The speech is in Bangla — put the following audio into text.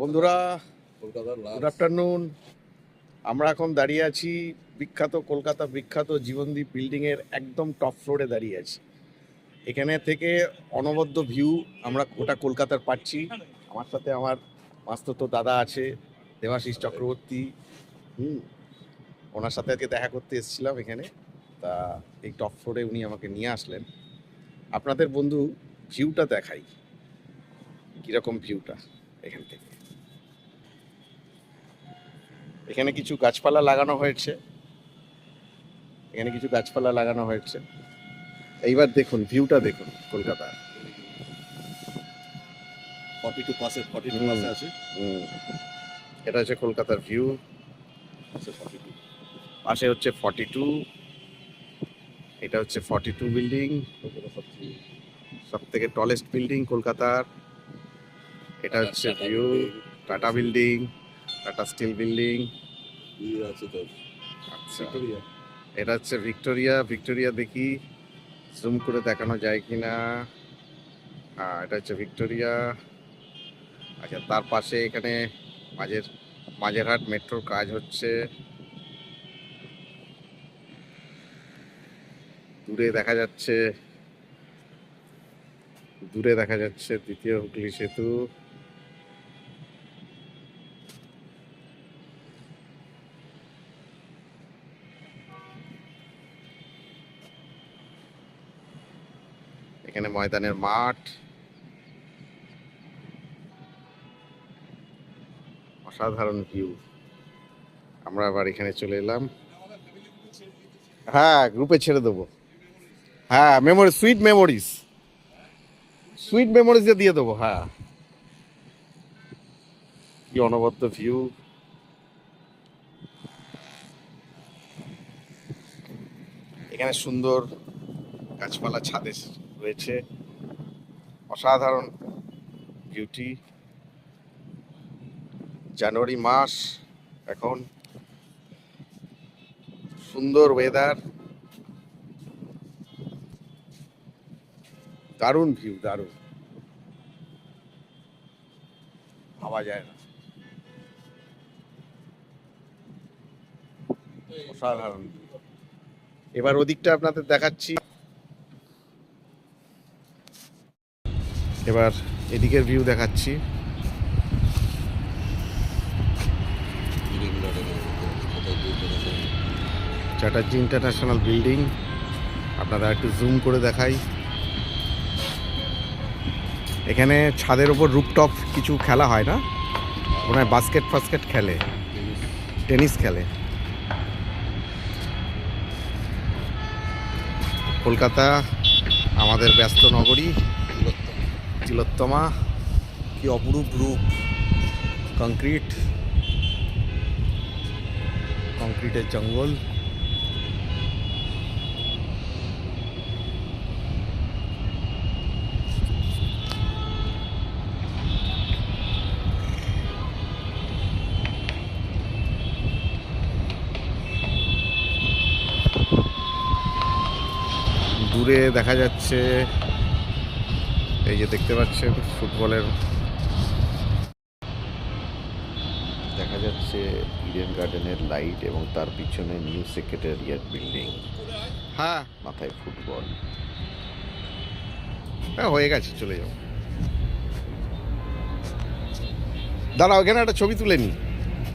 বন্ধুরা, কলকাতার গুড আফটারনুন। আমরা এখন দাঁড়িয়ে আছি কলকাতা বিখ্যাত জীবনদীপ বিল্ডিংয়ের একদম টপ ফ্লোরে দাঁড়িয়ে আছি। এখানে থেকে অনবদ্য ভিউ আমরা গোটা কলকাতার পাচ্ছি। আমার সাথে আমার মাস্তুতো দাদা আছে, দেবাশিস চক্রবর্তী। ওনার সাথে আজকে দেখা করতে এসেছিলাম এখানে। তা এই টপ ফ্লোরে উনি আমাকে নিয়ে আসলেন। আপনাদের বন্ধু ভিউটা দেখাই, কীরকম ভিউটা এখান থেকে। এখানে কিছু গাছপালা লাগানো হয়েছে, এইবার দেখুন ভিউটা, দেখুন কলকাতার। 42 পাশে 42 পাশে আছে। এটা হচ্ছে কলকাতার ভিউ। পাশে হচ্ছে 42, এটা হচ্ছে 42 বিল্ডিং, সব থেকে টলেস্ট বিল্ডিং কলকাতার। এটা হচ্ছে view tata building, tata steel building. আচ্ছা, এটা হচ্ছে ভিক্টোরিয়া। দেখি জুম করে দেখানো যায় কিনা। হ্যাঁ, এটা হচ্ছে ভিক্টোরিয়া। আচ্ছা, তার পাশে এখানে মাঝেরহাট মেট্রোর কাজ হচ্ছে। দূরে দেখা যাচ্ছে দ্বিতীয় হুগলি সেতু। এখানে ময়দানের মাঠ, অসাধারণ ভিউ। আমরা আবার এখানে চলে এলাম। হ্যাঁ, গ্রুপে ছেড়ে দেবো। হ্যাঁ, সুইট মেমোরিজ দিয়ে দেবো। হ্যাঁ, কি অনবদ্য ভিউ। এখানে সুন্দর গাছপালা ছাদে রয়েছে, অসাধারণ বিউটি। জানুয়ারি মাস, এখন সুন্দর ওয়েদার, দারুণ ভিউ, দারুণ, ভাবা যায় না, অসাধারণ। এবার ওদিকটা আপনাদের দেখাচ্ছি। এবার এদিকের ভিউ দেখাচ্ছি। চ্যাটার্জি ইন্টারন্যাশনাল বিল্ডিং, আপনারা একটু জুম করে দেখাই। এখানে ছাদের ওপর রুফটপ কিছু খেলা হয় না, মনে হয় বাস্কেট খেলে, টেনিস খেলে। কলকাতা আমাদের ব্যস্ত নগরী, তিলোত্তমা, কি অপরূপ রূপ। কংক্রিটের জঙ্গল। দূরে দেখা যাচ্ছে, এই যে দেখতে পাচ্ছেন ফুটবলের, দেখা যাচ্ছে ইডেন গার্ডেনের লাইট এবং তার পিছনে নিউ সেক্রেটারিয়েট বিল্ডিং। হ্যাঁ, মাথায় ফুটবল। হ্যাঁ, হয়ে গেছে, চলে যাও। দাঁড়াও, এখানে একটা ছবি তুলে নি।